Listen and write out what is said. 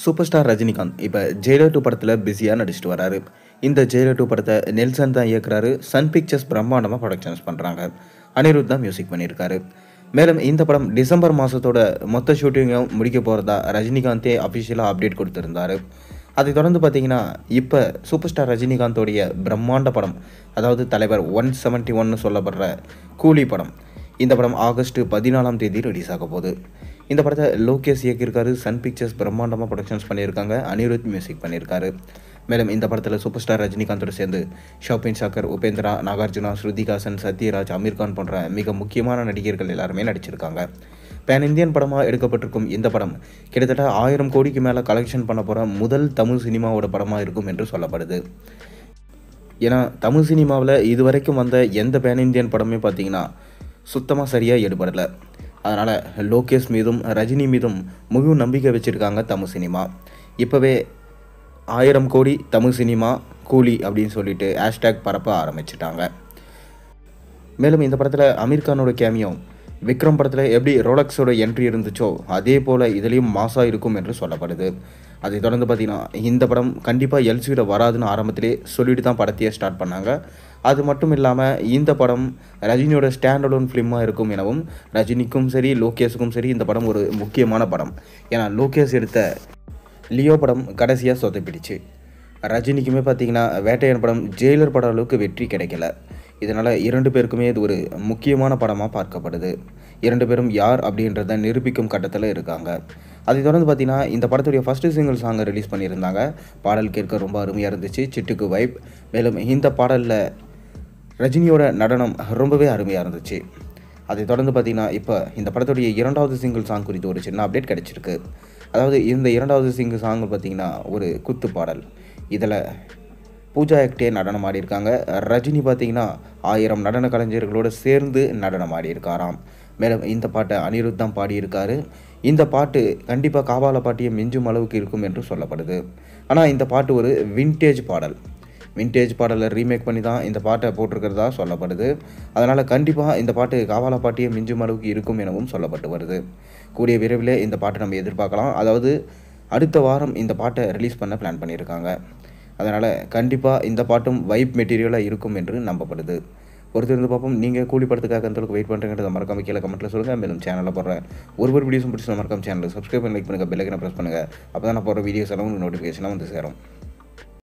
Super star Rajinikanth இப்போ Jailer 2 படத்தில் பிஸியாக நடிச்சிட்டு வராரு. இந்த ஜெயிலர் 2 படத்தை நெல்சன் தான் இயக்குறாரு. சன் பிக்சர்ஸ் பிரம்மாண்டமாக ப்ரொடக்ஷன்ஸ் பண்ணுறாங்க. அனிருத் தான் மியூசிக் பண்ணியிருக்காரு. மேலும் இந்த படம் டிசம்பர் மாதத்தோட மொத்த ஷூட்டிங்கும் முடிக்க போகிறதா ரஜினிகாந்தே அஃபிஷியலாக அப்டேட் கொடுத்துருந்தாரு. அதை தொடர்ந்து பார்த்தீங்கன்னா இப்போ சூப்பர் ஸ்டார் ரஜினிகாந்தோடைய பிரம்மாண்ட படம், அதாவது தலைவர் 171 சொல்லப்படுற கூலி படம், இந்த படம் ஆகஸ்ட் 14ஆம் தேதி ரிலீஸ் ஆக போகுது. இந்த படத்தை லோகேஷ் இயக்கியிருக்காரு. சன் பிக்சர்ஸ் பிரம்மாண்டமாக ப்ரொடக்ஷன்ஸ் பண்ணியிருக்காங்க. அனிருத் மியூசிக் பண்ணியிருக்காரு. மேலும் இந்த படத்தில் சூப்பர் ஸ்டார் ரஜினிகாந்தோடு சேர்ந்து ஷோபின் ஷாக்கர், உபேந்திரா, நாகார்ஜுனா, ஸ்ருதிகாசன், சத்யராஜ், அமீர்கான் போன்ற மிக முக்கியமான நடிகர்கள் எல்லாருமே நடிச்சிருக்காங்க. பேன் இந்தியன் படமாக எடுக்கப்பட்டிருக்கும் இந்த படம் கிட்டத்தட்ட 1000 கோடிக்கு மேலே கலெக்ஷன் பண்ண போகிற முதல் தமிழ் சினிமாவோட படமாக இருக்கும் என்று சொல்லப்படுது. ஏன்னா தமிழ் சினிமாவில் இதுவரைக்கும் வந்த எந்த பேன் இந்தியன் படமே பார்த்திங்கன்னா சுத்தமாக சரியாக எடுபடலை. அதனால் லோகேஷ் மீதும் ரஜினி மீதும் முழு நம்பிக்கை வச்சுருக்காங்க தமிழ் சினிமா. இப்போவே 1000 கோடி தமிழ் சினிமா கூலி அப்படின்னு சொல்லிட்டு ஹேஷ்டேக் பரப்ப ஆரம்பிச்சிட்டாங்க. மேலும் இந்த படத்தில் அமீர்கானோட கேமியோ விக்ரம் படத்தில் எப்படி ரோலக்ஸோட என்ட்ரி இருந்துச்சோ அதே போல் இதுலேயும் மாசாக இருக்கும் என்று சொல்லப்படுது. அதை தொடர்ந்து பார்த்திங்கன்னா இந்த படம் கண்டிப்பாக எல்சியில் வராதுன்னு ஆரம்பத்திலே சொல்லிட்டு தான் படத்தையே ஸ்டார்ட் பண்ணாங்க. அது மட்டும் இல்லாமல் இந்த படம் ரஜினியோட ஸ்டாண்ட் அலோன் ஃபிலிமாக இருக்கும் எனவும், ரஜினிக்கும் சரி லோகேஷுக்கும் சரி இந்த படம் ஒரு முக்கியமான படம். ஏன்னா லோகேஷ் எடுத்த லியோ படம் கடைசியாக சொதப்பிடுச்சு. ரஜினிக்குமே பார்த்திங்கன்னா வேட்டையன் படம் ஜெயிலர் படம் அளவுக்கு வெற்றி கிடைக்கல. இதனால் 2 பேருக்குமே இது ஒரு முக்கியமான படமாக பார்க்கப்படுது. 2 பேரும் யார் அப்படின்றத நிரூபிக்கும் கட்டத்தில் இருக்காங்க. அதை தொடர்ந்து பார்த்திங்கன்னா இந்த படத்துடைய ஃபஸ்ட்டு சிங்கிள் சாங்கை ரிலீஸ் பண்ணியிருந்தாங்க. பாடல் கேட்க ரொம்ப அருமையாக இருந்துச்சு, சிட்டுக்கு வைப். மேலும் இந்த பாடலில் ரஜினியோட நடனம் ரொம்பவே அருமையாக இருந்துச்சு. அதை தொடர்ந்து பார்த்திங்கன்னா இப்போ இந்த படத்துடைய 2வது சிங்கிள் சாங் குறித்து ஒரு சின்ன அப்டேட் கிடச்சிருக்கு. அதாவது இந்த 2வது சிங்கிள் சாங் பார்த்திங்கன்னா ஒரு குத்து பாடல். இதில் பூஜா ஹெக்டே நடனம் ஆடியிருக்காங்க. ரஜினி பார்த்திங்கன்னா 1000 நடன கலைஞர்களோடு சேர்ந்து நடனம் ஆடியிருக்காராம். மேலும் இந்த பாட்டை அனிருத் தான் பாடியிருக்காரு. இந்த பாட்டு கண்டிப்பாக காவால பாட்டியை மிஞ்சும் அளவுக்கு இருக்கும் என்று சொல்லப்படுது. ஆனால் இந்த பாட்டு ஒரு வின்டேஜ் பாடல். வின்டேஜ் பாடலை ரீமேக் பண்ணி தான் இந்த பாட்டை போட்டிருக்கிறதா சொல்லப்படுது. அதனால் கண்டிப்பாக இந்த பாட்டு காவால பாட்டியை மிஞ்சும் அளவுக்கு இருக்கும் எனவும் சொல்லப்பட்டு வருது. கூடிய விரைவில் இந்த பாட்டை நம்ம எதிர்பார்க்கலாம். அதாவது அடுத்த வாரம் இந்த பாட்டை ரிலீஸ் பண்ண பிளான் பண்ணியிருக்காங்க. அதனால் கண்டிப்பாக இந்த பாட்டும் வைப் மெட்டீரியலாக இருக்கும் என்று நம்பப்படுது. பொறுத்திருந்து பார்ப்போம். நீங்கள் கூலி படத்துக்காக அந்த அளவுக்கு வெயிட் பண்ணுறீங்கிறத மறக்காம கீழே கமெண்ட்டில் சொல்லுங்கள். மேலும் சேனலில் போடுற ஒரு வீடியோஸும் பிடிச்சி மறக்காம சேனலுக்கு சப்ஸ்கிரைப் பண்ணி லைக் பண்ணுங்கள், பெல் ஐக்கனை ப்ரெஸ் பண்ணுங்கள். அப்போ தான் நான் போடுற வீடியோஸ் எல்லாம் உங்களுக்கு நோட்டிஃபிகேஷனாக வந்து சேரும்.